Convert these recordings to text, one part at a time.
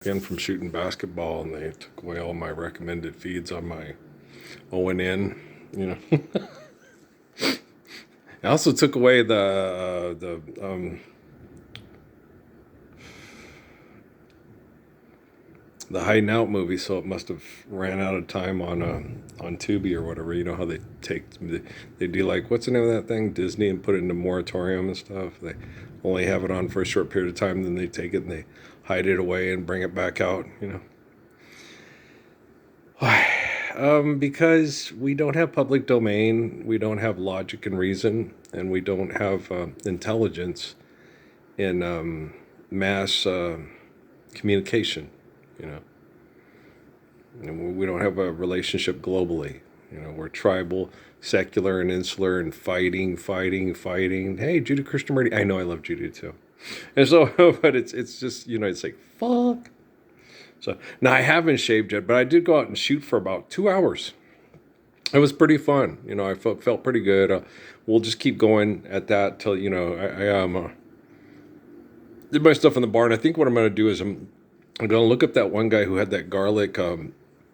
Again from shooting basketball, and they took away all my recommended feeds on my ONN. You know, I also took away the Hiding Out movie, so it must have ran out of time on Tubi or whatever. You know how they do, like, what's the name of that thing, Disney, and put it into moratorium and stuff. They only have it on for a short period of time, then they take it and they hide it away and bring it back out. Because we don't have public domain, we don't have logic and reason, and we don't have intelligence in mass communication. You know, and we don't have a relationship globally. We're tribal, secular, and insular, and fighting. Hey, Judy Krishnamurti. I know I love Judy too, and so, but it's just it's like fuck. So now I haven't shaved yet, but I did go out and shoot for about 2 hours. It was pretty fun. I felt pretty good. We'll just keep going at that till I did my stuff in the barn. I think what I'm going to do is I'm going to look up that one guy who had that garlic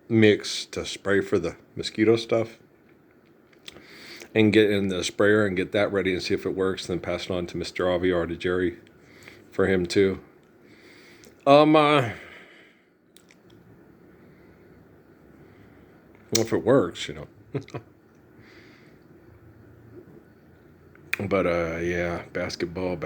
mix to spray for the mosquito stuff, and get in the sprayer and get that ready and see if it works. Then pass it on to Mr. Avi or to Jerry for him too. Well, if it works. But yeah, basketball.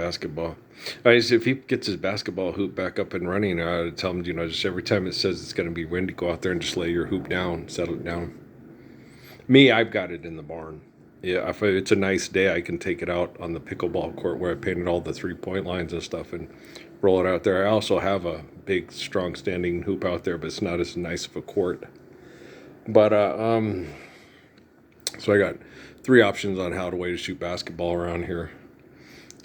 If he gets his basketball hoop back up and running, I tell him, just every time it says it's going to be windy, go out there and just lay your hoop down, settle it down. Me, I've got it in the barn. Yeah, if it's a nice day, I can take it out on the pickleball court where I painted all the 3-point lines and stuff and roll it out there. I also have a big, strong standing hoop out there, but it's not as nice of a court. But so I got 3 options on how to shoot basketball around here.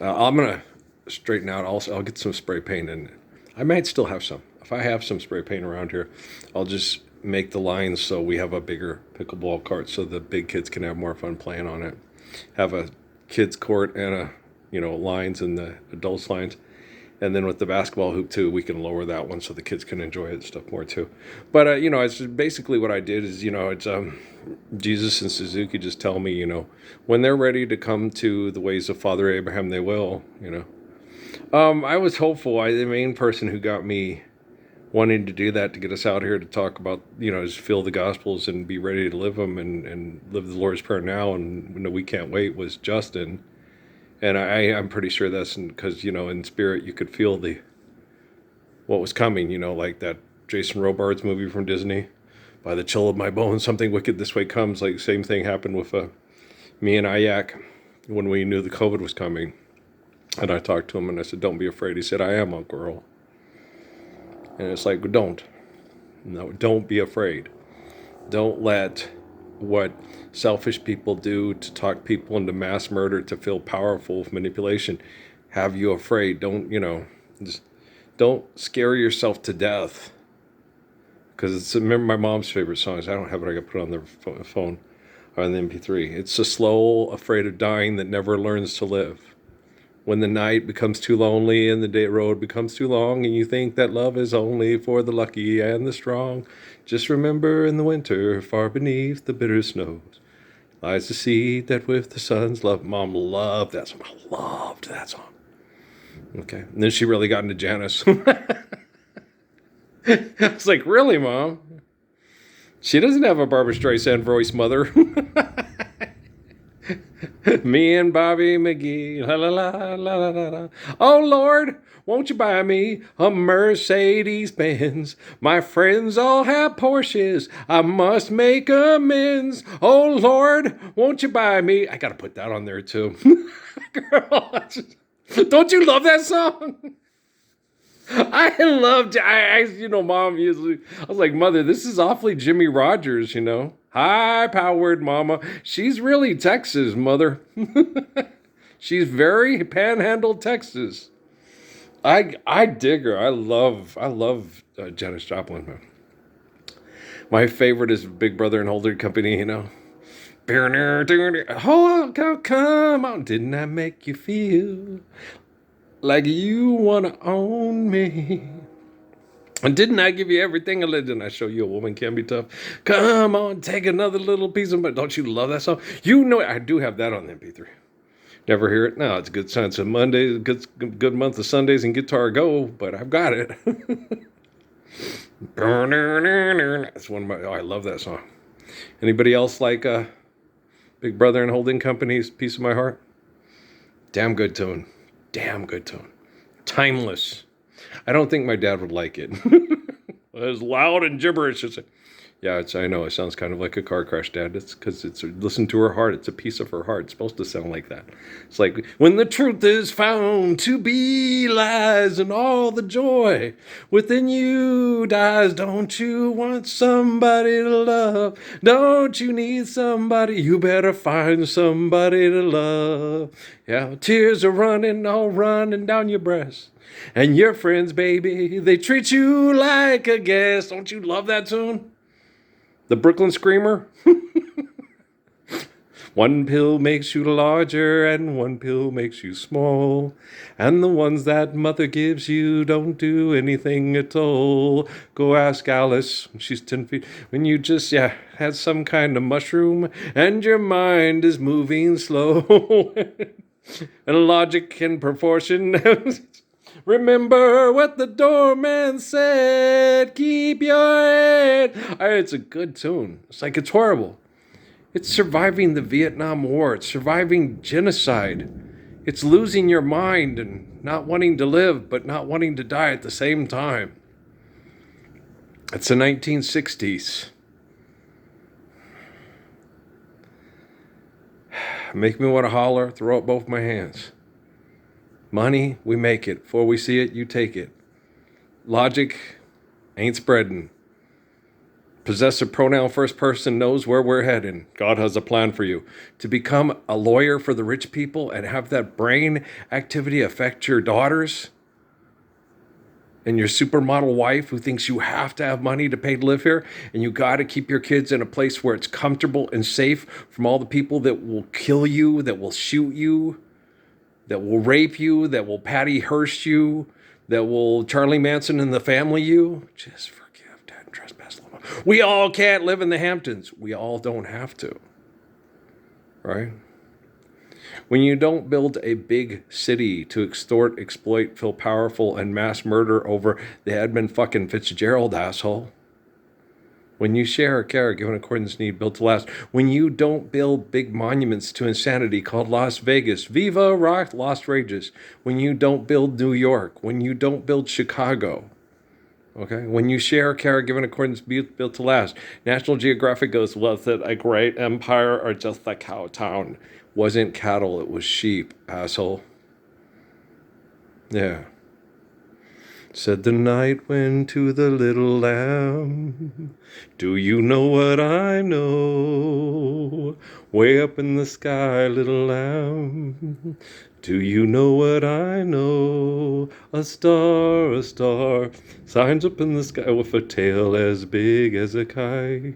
I'm gonna straighten out. I'll get some spray paint, and I might still have some. If I have some spray paint around here, I'll just make the lines so we have a bigger pickleball court, so the big kids can have more fun playing on it. Have a kids court and lines and the adults lines. And then with the basketball hoop too, we can lower that one so the kids can enjoy it and stuff more too. But it's basically what I did is it's Jesus and Suzuki just tell me when they're ready to come to the ways of Father Abraham, they will. I was hopeful. The main person who got me wanting to do that, to get us out here to talk about just feel the Gospels and be ready to live them and live the Lord's Prayer now, and we can't wait, was Justin. And I'm pretty sure that's because, in spirit, you could feel what was coming, like that Jason Robards movie from Disney, By the Chill of My Bones, Something Wicked This Way Comes. Like, same thing happened with me and Ayak when we knew the COVID was coming. And I talked to him and I said, don't be afraid. He said, I am, Uncle Earl. And it's like, don't be afraid. Don't let what selfish people do to talk people into mass murder to feel powerful with manipulation have you afraid. Just don't scare yourself to death, because it's, remember my mom's favorite songs, I don't have it, I got put on the phone or on the MP3. It's the slow afraid of dying that never learns to live. When the night becomes too lonely and the day road becomes too long, and you think that love is only for the lucky and the strong, just remember in the winter, far beneath the bitter snows, lies the seed that with the sun's love. Mom loved that song. I loved that song. Okay. And then she really got into Janice. I was like, really, Mom? She doesn't have a Barbra Streisand voice, Mother. Me and Bobby McGee, la la la la la la. Oh Lord, won't you buy me a Mercedes Benz? My friends all have Porsches, I must make amends. Oh Lord, won't you buy me? I gotta put that on there too. Girl, don't you love that song? I loved, Mom usually, I was like, Mother, this is awfully Jimmy Rogers, High-powered mama. She's really Texas, Mother. She's very panhandle Texas. I dig her. I love Janis Joplin. My favorite is Big Brother and Holding Company, Oh, come on, didn't I make you feel like you wanna own me? And didn't I give you everything? And didn't I show you a woman can be tough? Come on, take another little piece of it. Don't you love that song? You know, I do have that on the MP3. Never hear it? No, it's a good sign. It's a Monday, good month of Sundays and Guitar Go, but I've got it. That's one of my, I love that song. Anybody else like Big Brother and Holding Company's Piece of My Heart? Damn good tune. Damn good tune. Timeless. I don't think my dad would like it. It's loud and gibberish. Yeah, I know it sounds kind of like a car crash, Dad. It's because it's listen to her heart. It's a piece of her heart. It's supposed to sound like that. It's like when the truth is found to be lies and all the joy within you dies. Don't you want somebody to love? Don't you need somebody? You better find somebody to love. Yeah, tears are all running down your breast. And your friends, baby, they treat you like a guest. Don't you love that tune? The Brooklyn Screamer. One pill makes you larger and one pill makes you small. And the ones that mother gives you don't do anything at all. Go ask Alice, she's 10 feet. When you just, had some kind of mushroom and your mind is moving slow. And logic and proportion. Remember what the doorman said. Keep your head. It's a good tune. It's like it's horrible. It's surviving the Vietnam War. It's surviving genocide. It's losing your mind and not wanting to live, but not wanting to die at the same time. It's the 1960s. Make me want to holler, throw up both my hands. Money, we make it. Before we see it, you take it. Logic ain't spreading. Possessive pronoun first person knows where we're heading. God has a plan for you. To become a lawyer for the rich people and have that brain activity affect your daughters and your supermodel wife who thinks you have to have money to pay to live here, and you got to keep your kids in a place where it's comfortable and safe from all the people that will kill you, that will shoot you, that will rape you, that will Patty Hearst you, that will Charlie Manson and the family you. Just forgive, Dad, and trespass. We all can't live in the Hamptons. We all don't have to. Right? When you don't build a big city to extort, exploit, feel powerful, and mass murder over the Edmund fucking Fitzgerald asshole. When you share or care, given accordance need, built to last. When you don't build big monuments to insanity called Las Vegas. Viva Rock, Las Rages. When you don't build New York. When you don't build Chicago. Okay? When you share or care, given accordance built to last. National Geographic goes, was it a great empire or just a cow town? Wasn't cattle, it was sheep, asshole. Yeah. Said the night went to the little lamb. Do you know what I know? Way up in the sky, little lamb. Do you know what I know? A star, shines up in the sky with a tail as big as a kite.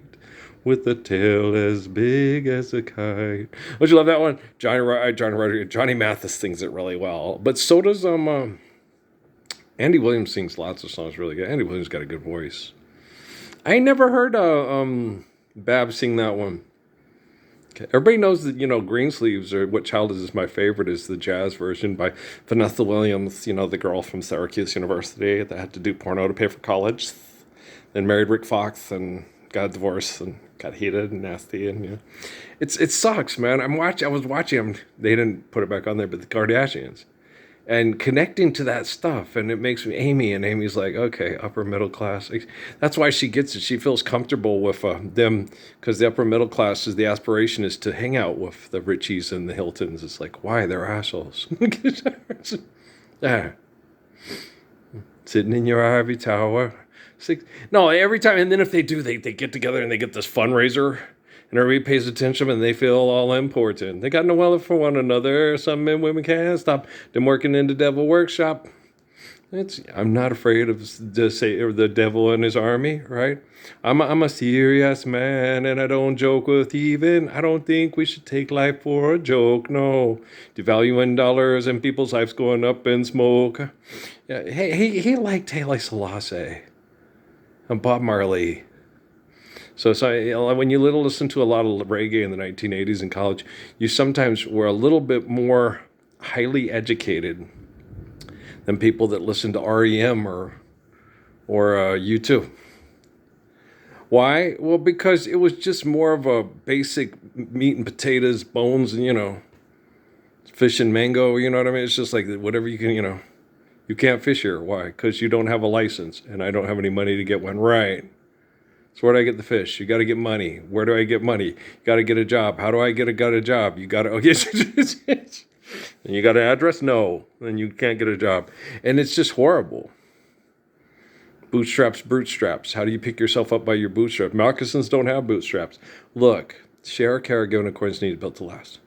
With a tail as big as a kite. Don't you love that one? Johnny Mathis sings it really well. But so does Andy Williams sings lots of songs really good. Andy Williams got a good voice. I ain't never heard Bab sing that one. Okay. Everybody knows that, Greensleeves, or What Child Is My Favorite, is the jazz version by Vanessa Williams, the girl from Syracuse University that had to do porno to pay for college. Then married Rick Fox and got divorced and got heated and nasty, and it sucks, man. I was watching them. They didn't put it back on there, but the Kardashians, and connecting to that stuff, and it makes me Amy's like, okay, upper middle class. That's why she gets it. She feels comfortable with them, because the upper middle class the aspiration is to hang out with the Richies and the Hiltons. It's like, why? They're assholes. Yeah. Sitting in your ivory tower. No, every time, and then if they do, they get together and they get this fundraiser, and everybody pays attention and they feel all important. They got no love for one another. Some men, women can't stop them working in the devil workshop. I'm not afraid of the devil and his army, right? I'm a serious man, and I don't joke with even. I don't think we should take life for a joke. No, devaluing dollars and people's lives going up in smoke. Yeah, he liked Haile Selassie. And Bob Marley. So when you listen to a lot of reggae in the 1980s in college, you sometimes were a little bit more highly educated than people that listen to REM or U2. Why? Well, because it was just more of a basic meat and potatoes, bones, and fish and mango. You know what I mean? It's just like whatever you can. You can't fish here. Why? Because you don't have a license, and I don't have any money to get one. Right. So where do I get the fish? You got to get money. Where do I get money? You got to get a job. How do I get a job? You got to. Okay. And you got an address? No. Then you can't get a job, and it's just horrible. Bootstraps. How do you pick yourself up by your bootstraps? Moccasins don't have bootstraps. Look, share, care, give, and accordance needed, built to last.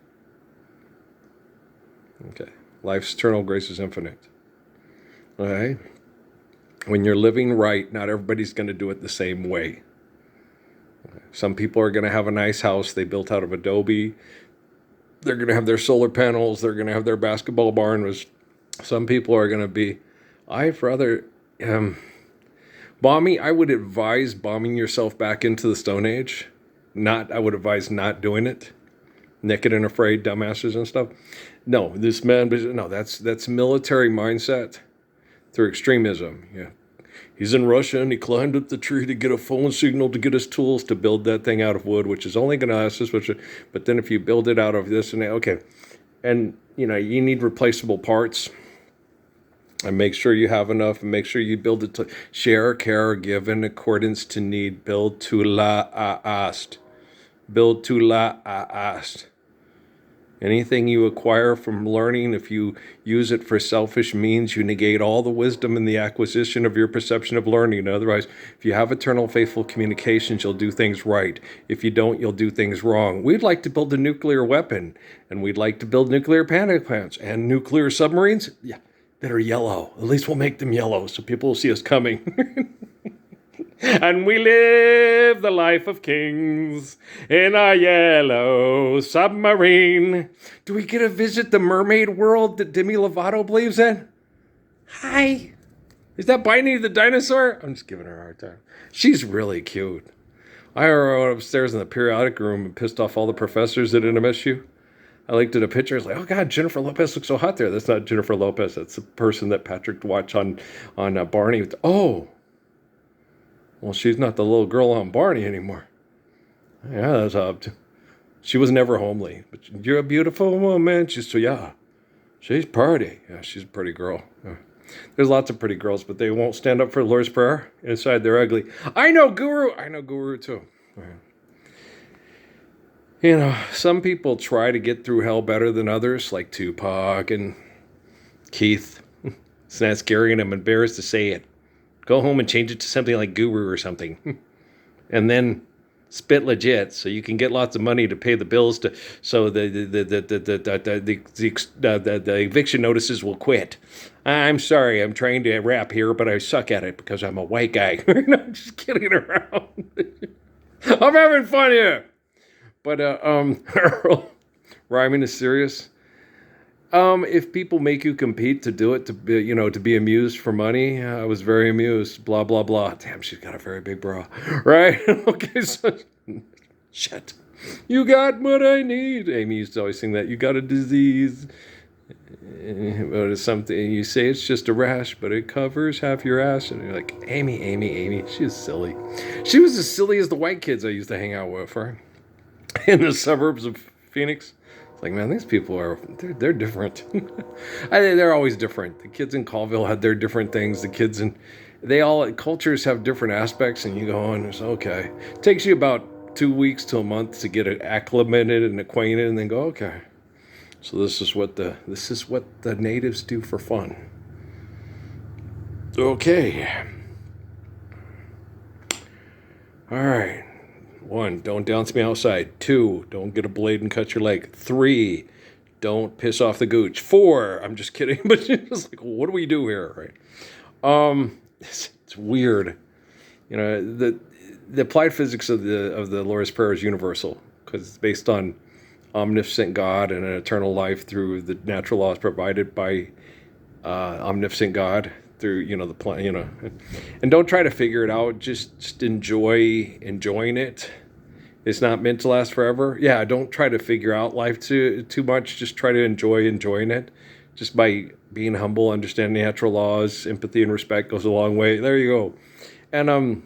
Okay. Life's eternal, grace is infinite. Okay. When you're living right, not everybody's going to do it the same way. Okay. Some people are going to have a nice house they built out of adobe. They're going to have their solar panels. They're going to have their basketball barn. Some people are going to be, I'd rather... Bombing, I would advise bombing yourself back into the Stone Age. I would advise not doing it. Naked and afraid, dumbasses and stuff. No, that's military mindset through extremism. Yeah. He's in Russia and he climbed up the tree to get a phone signal to get his tools to build that thing out of wood, which is only going to last this much. But then if you build it out of this and that, okay. And, you need replaceable parts. And make sure you have enough, and make sure you build it to share, care, give in accordance to need. Build to last. Build to last. Anything you acquire from learning, if you use it for selfish means, you negate all the wisdom in the acquisition of your perception of learning. Otherwise, if you have eternal, faithful communications, you'll do things right. If you don't, you'll do things wrong. We'd like to build a nuclear weapon, and we'd like to build nuclear power plants and nuclear submarines. Yeah. That are yellow. At least we'll make them yellow so people will see us coming. And we live the life of kings in a yellow submarine. Do we get to visit the mermaid world that Demi Lovato believes in? Hi. Is that Biney the dinosaur? I'm just giving her a hard time. She's really cute. I went upstairs in the periodic room and pissed off all the professors at MSU. I looked at a picture. I was like, oh, God, Jennifer Lopez looks so hot there. That's not Jennifer Lopez. That's the person that Patrick watched on Barney. Oh, well, she's not the little girl on Barney anymore. Yeah, that's up. She was never homely. But you're a beautiful woman. She's pretty. Yeah, she's a pretty girl. Yeah. There's lots of pretty girls, but they won't stand up for the Lord's Prayer. Inside, they're ugly. I know Guru too. Yeah. Some people try to get through hell better than others, like Tupac and Keith. It's not scary, and I'm embarrassed to say it. Go home and change it to something like Guru or something. And then spit legit, so you can get lots of money to pay the bills. So the eviction notices will quit. I'm sorry, I'm trying to rap here, but I suck at it because I'm a white guy. I'm just kidding around. I'm having fun here. But rhyming is serious. If people make you compete to do it, to be amused for money, I was very amused. Blah blah blah. Damn, she's got a very big bra, right? Okay, so shit. You got what I need. Amy used to always sing that. You got a disease. But it's something you say it's just a rash, but it covers half your ass, and you're like, Amy. She's silly. She was as silly as the white kids I used to hang out with, right? In the suburbs of Phoenix. It's like, man, these people they're different. They're always different. The kids in Colville had their different things. The kids cultures have different aspects, and you go, and it's okay. It takes you about 2 weeks to a month to get it acclimated and acquainted, and then go, okay. So this is what the natives do for fun. Okay. All right. 1, don't dance me outside. 2, don't get a blade and cut your leg. 3, don't piss off the gooch. 4, I'm just kidding, but it's like, what do we do here, right? It's weird. The applied physics of the Lord's Prayer is universal because it's based on omnipotent God and an eternal life through the natural laws provided by omnipotent God. through, the plan, and don't try to figure it out. Just enjoying it. It's not meant to last forever. Yeah, don't try to figure out life too much. Just try to enjoying it. Just by being humble, understanding natural laws, empathy and respect goes a long way. There you go. And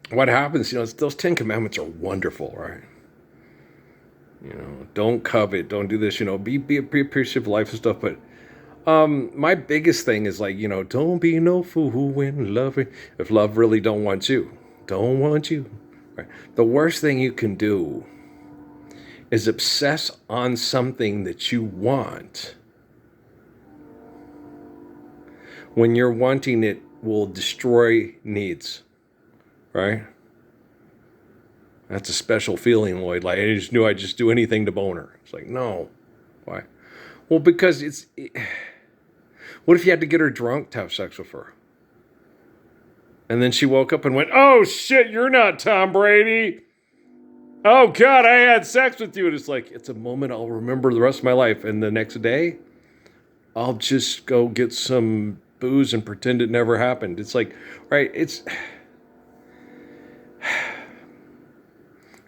what happens, those 10 commandments are wonderful, right? Don't covet, don't do this, be appreciative of life and stuff. But my biggest thing is like, don't be no fool when loving, if love really don't want you. Right? The worst thing you can do is obsess on something that you want when you're wanting it will destroy needs, right? That's a special feeling, Lloyd. Like, I just knew I'd just do anything to bone her. It's like, no. Why? Well, because what if you had to get her drunk to have sex with her? And then she woke up and went, oh, shit, you're not Tom Brady. Oh, God, I had sex with you. And it's like, it's a moment I'll remember the rest of my life. And the next day, I'll just go get some booze and pretend it never happened. It's like, right, it's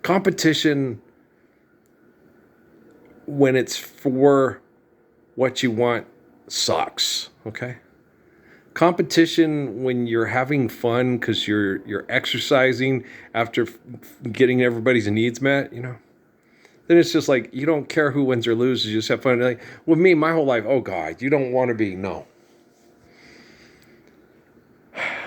competition when it's for what you want sucks, okay? Competition when you're having fun because you're exercising after getting everybody's needs met, then it's just like you don't care who wins or loses, you just have fun. Like with me, my whole life, oh God, you don't want to be, no.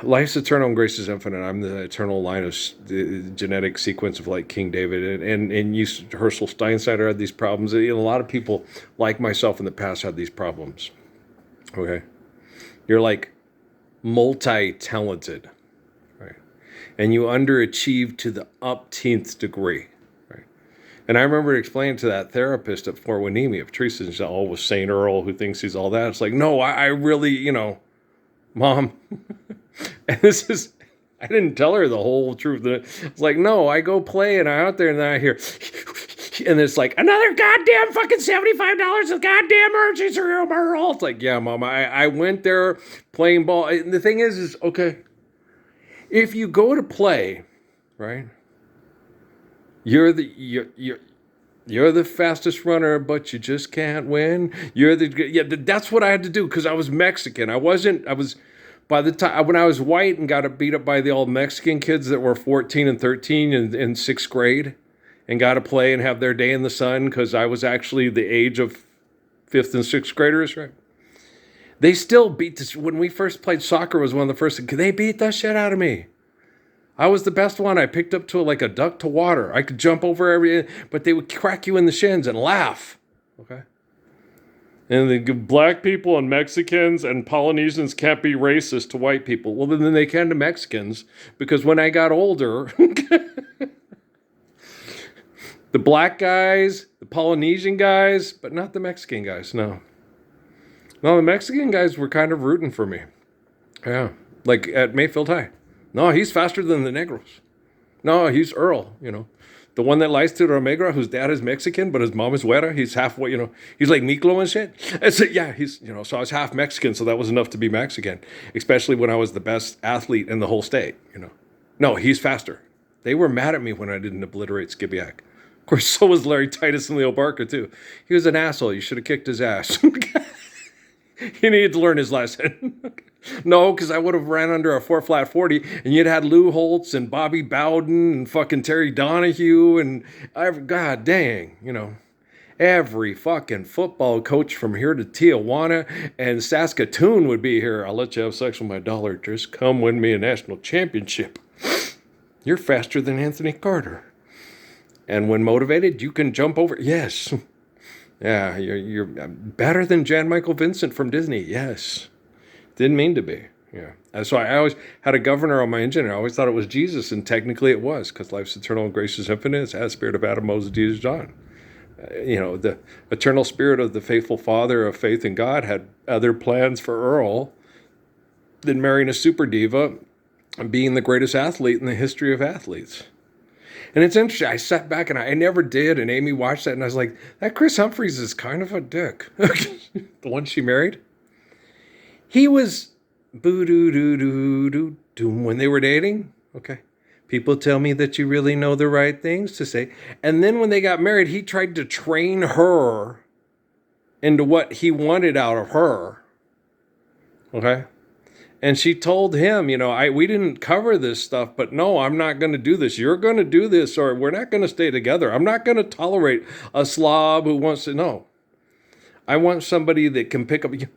Life's eternal and grace is infinite. I'm the eternal line of the genetic sequence of like King David, and Herschel Steinsteiner had these problems. A lot of people like myself in the past had these problems. Okay, you're like multi-talented, right? And you underachieve to the upteenth degree, right? And I remember explaining to that therapist at Fort Winnemere, if Teresa's always Saint Earl who thinks he's all that. It's like, no, I really, Mom. And I didn't tell her the whole truth. It's like, no, I go play and I'm out there and then I hear, and it's like, another goddamn fucking $75 of goddamn emergency room, Earl. It's like, yeah, Mom, I went there playing ball. And the thing is, okay, if you go to play, right, you're the fastest runner, but you just can't win. That's what I had to do because I was Mexican. By the time when I was white and got beat up by the old Mexican kids that were 14 and 13 in sixth grade and got to play and have their day in the sun because I was actually the age of fifth and sixth graders, right? They still beat this. When we first played soccer was one of the first, they beat the shit out of me. I was the best one. I picked up to like a duck to water. I could jump over but they would crack you in the shins and laugh, okay? And the black people and Mexicans and Polynesians can't be racist to white people. Well, then they can to Mexicans, because when I got older, the black guys, the Polynesian guys, but not the Mexican guys, no. No, the Mexican guys were kind of rooting for me. Yeah, like at Mayfield High. No, he's faster than the Negros. No, he's Earl, The one that lies to Romegra, whose dad is Mexican, but his mom is Güera. He's halfway, he's like Miklo and shit. And so, yeah, he's, so I was half Mexican, so that was enough to be Mexican, especially when I was the best athlete in the whole state, No, he's faster. They were mad at me when I didn't obliterate Skibiak. Of course, so was Larry Titus and Leo Barker, too. He was an asshole. You should have kicked his ass. He needed to learn his lesson. No, because I would have ran under a 4-flat 40, and you'd had Lou Holtz and Bobby Bowden and fucking Terry Donahue and God dang, every fucking football coach from here to Tijuana and Saskatoon would be here. I'll let you have sex with my dollar. Just come win me a national championship. You're faster than Anthony Carter. And when motivated, you can jump over. Yes. Yeah, you're better than Jan Michael Vincent from Disney. Yes. Didn't mean to be. Yeah. And so I always had a governor on my engine. And I always thought it was Jesus, and technically it was, because life's eternal and grace is infinite. It's the spirit of Adam, Moses, Jesus, John. The eternal spirit of the faithful father of faith in God had other plans for Earl than marrying a super diva and being the greatest athlete in the history of athletes. And it's interesting. I sat back and I never did. And Amy watched that and I was like, that Chris Humphries is kind of a dick. The one she married. He was boo doo doo doo doo doo. When they were dating, okay. People tell me that you really know the right things to say. And then when they got married, he tried to train her into what he wanted out of her. Okay. And she told him, we didn't cover this stuff, but no, I'm not going to do this. You're going to do this, or we're not going to stay together. I'm not going to tolerate a slob who wants to know. I want somebody that can pick up. I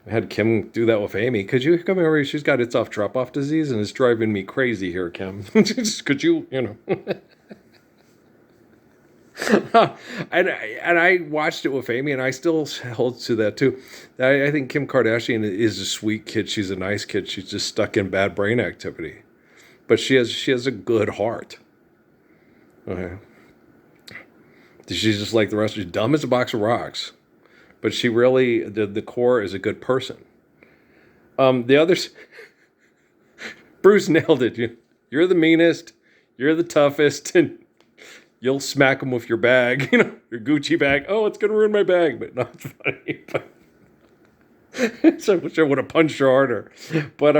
had Kim do that with Amy. Could you come over? She's got it's off drop-off disease, and it's driving me crazy here, Kim. Could you, and I watched it with Amy, and I still hold to that too. I think Kim Kardashian is a sweet kid. She's a nice kid. She's just stuck in bad brain activity, but she has a good heart. Okay, she's just like the rest. She's dumb as a box of rocks, but she really the core is a good person. The others, Bruce nailed it. You're the meanest. You're the toughest, and you'll smack them with your bag, your Gucci bag. Oh, it's going to ruin my bag. But not funny. So I wish I would have punched her harder. But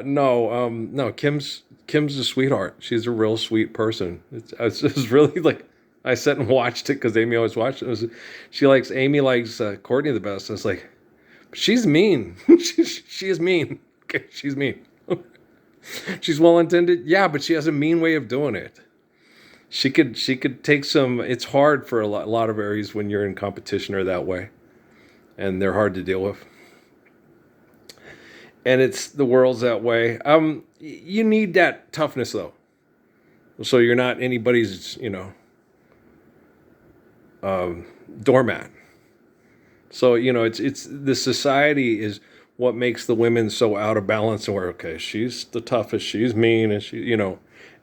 no, Kim's a sweetheart. She's a real sweet person. It's really like, I sat and watched it because Amy always watched it. Amy likes Courtney the best. I was like, she's mean. she is mean. Okay, she's mean. She's well-intended. Yeah, but she has a mean way of doing it. She could take some. It's hard for a lot of areas when you're in competition or that way, and they're hard to deal with. And it's the world's that way. You need that toughness though, so you're not anybody's doormat. So it's the society is what makes the women so out of balance, and where okay, she's the toughest, she's mean, and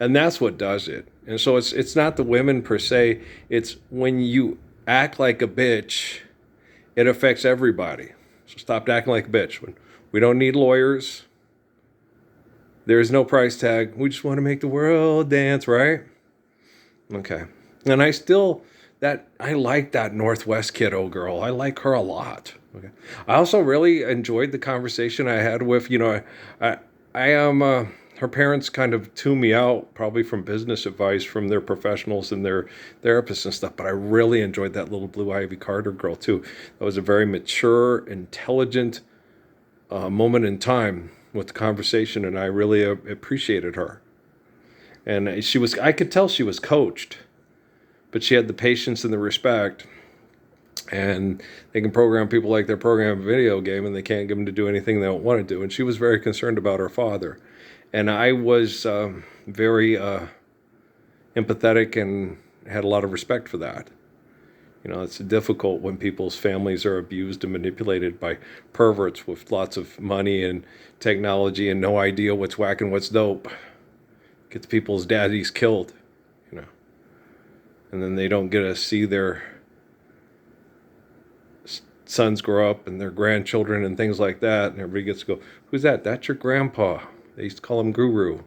and that's what does it. And so it's not the women per se. It's when you act like a bitch, it affects everybody. So stop acting like a bitch. We don't need lawyers. There is no price tag. We just want to make the world dance, right? Okay. And I like that Northwest kiddo girl. I like her a lot. Okay. I also really enjoyed the conversation I had with, I am. Her parents kind of tune me out, probably from business advice from their professionals and their therapists and stuff. But I really enjoyed that little Blue Ivy Carter girl too. That was a very mature, intelligent moment in time with the conversation, and I really appreciated her. And I could tell she was coached, but she had the patience and the respect. And they can program people like they're programming a video game, and they can't get them to do anything they don't want to do. And she was very concerned about her father. And I was very empathetic and had a lot of respect for that. It's difficult when people's families are abused and manipulated by perverts with lots of money and technology and no idea what's whack and what's dope. Gets people's daddies killed, and then they don't get to see their sons grow up and their grandchildren and things like that. And everybody gets to go, who's that? That's your grandpa. They used to call him Guru.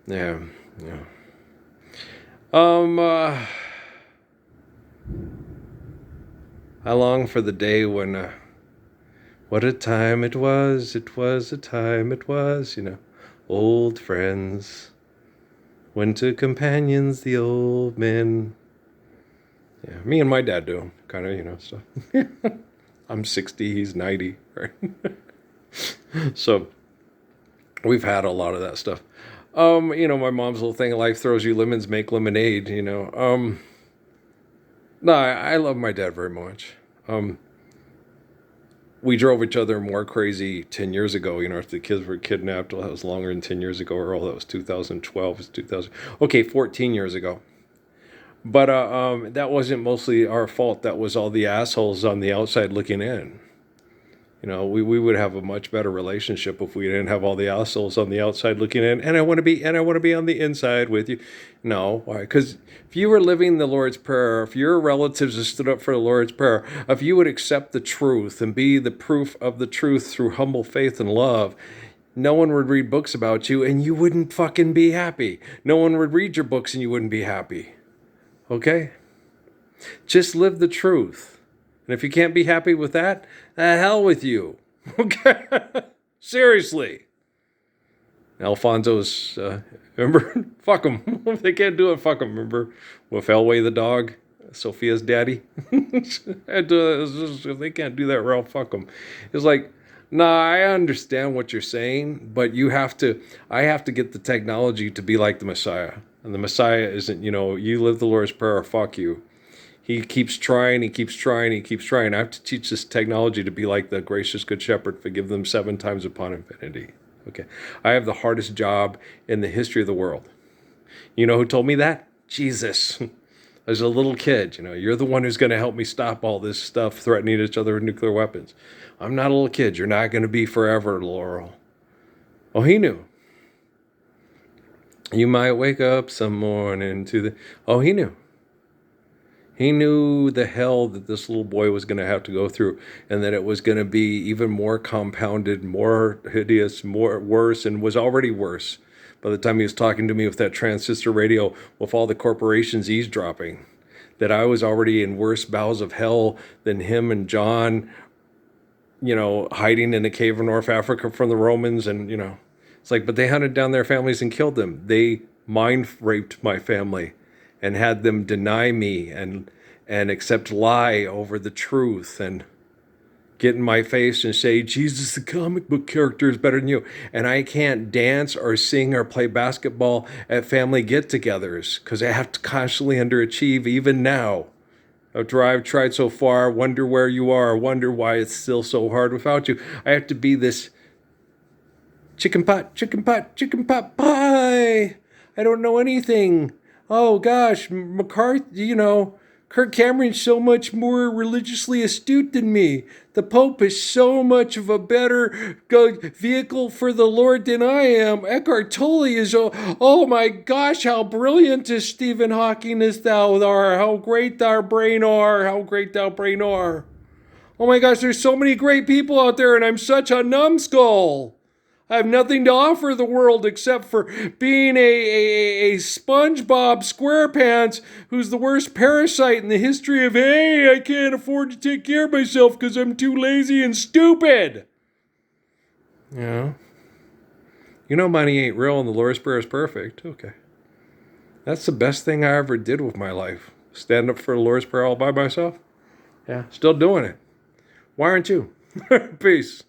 Yeah. I long for the day when, what a time it was a time it was, old friends, went to companions, the old men. Yeah, me and my dad do, kind of, stuff. I'm 60, he's 90, right? So, we've had a lot of that stuff. My mom's little thing, life throws you lemons, make lemonade, No, I love my dad very much. We drove each other more crazy 10 years ago, if the kids were kidnapped, that was longer than 10 years ago, or that was 2012, it's 2000, okay, 14 years ago. But that wasn't mostly our fault. That was all the assholes on the outside looking in. We would have a much better relationship if we didn't have all the assholes on the outside looking in. And I want to be on the inside with you. No, why? Because if you were living the Lord's Prayer, if your relatives had stood up for the Lord's Prayer, if you would accept the truth and be the proof of the truth through humble faith and love, no one would read books about you and you wouldn't fucking be happy. No one would read your books and you wouldn't be happy. Okay? Just live the truth. And if you can't be happy with that, the hell with you. Okay. Seriously. Alfonso's, remember? Fuck them. If they can't do it, fuck them. Remember with Elway the dog, Sophia's daddy? If they can't do that, Ralph, fuck them. It's like, nah, I understand what you're saying, but I have to get the technology to be like the Messiah. And the Messiah isn't, you live the Lord's Prayer or fuck you. He keeps trying, he keeps trying, he keeps trying. I have to teach this technology to be like the gracious good shepherd, forgive them 7 times upon infinity. Okay. I have the hardest job in the history of the world. You know who told me that? Jesus. As a little kid, you're the one who's going to help me stop all this stuff threatening each other with nuclear weapons. I'm not a little kid. You're not going to be forever, Laurel. Oh, he knew. You might wake up some morning to the... Oh, he knew. He knew the hell that this little boy was going to have to go through, and that it was going to be even more compounded, more hideous, more worse, and was already worse by the time he was talking to me with that transistor radio with all the corporations eavesdropping, that I was already in worse bowels of hell than him and John, hiding in a cave in North Africa from the Romans. And, it's like, but they hunted down their families and killed them. They mind raped my family and had them deny me and accept lie over the truth and get in my face and say, Jesus, the comic book character, is better than you. And I can't dance or sing or play basketball at family get-togethers because I have to constantly underachieve even now. After I've tried so far, wonder where you are, wonder why it's still so hard without you. I have to be this chicken pot pie. I don't know anything. Oh gosh, McCarthy, Kirk Cameron's so much more religiously astute than me. The Pope is so much of a better vehicle for the Lord than I am. Eckhart Tolle is, oh my gosh, how brilliant is Stephen Hawking as thou art. How great thou brain are. How great thou brain are. Oh my gosh, there's so many great people out there, and I'm such a numbskull. I have nothing to offer the world except for being a SpongeBob SquarePants who's the worst parasite in the history of, hey, I can't afford to take care of myself because I'm too lazy and stupid. Yeah. Money ain't real and the Lord's Prayer is perfect. Okay. That's the best thing I ever did with my life. Stand up for the Lord's Prayer all by myself. Yeah. Still doing it. Why aren't you? Peace.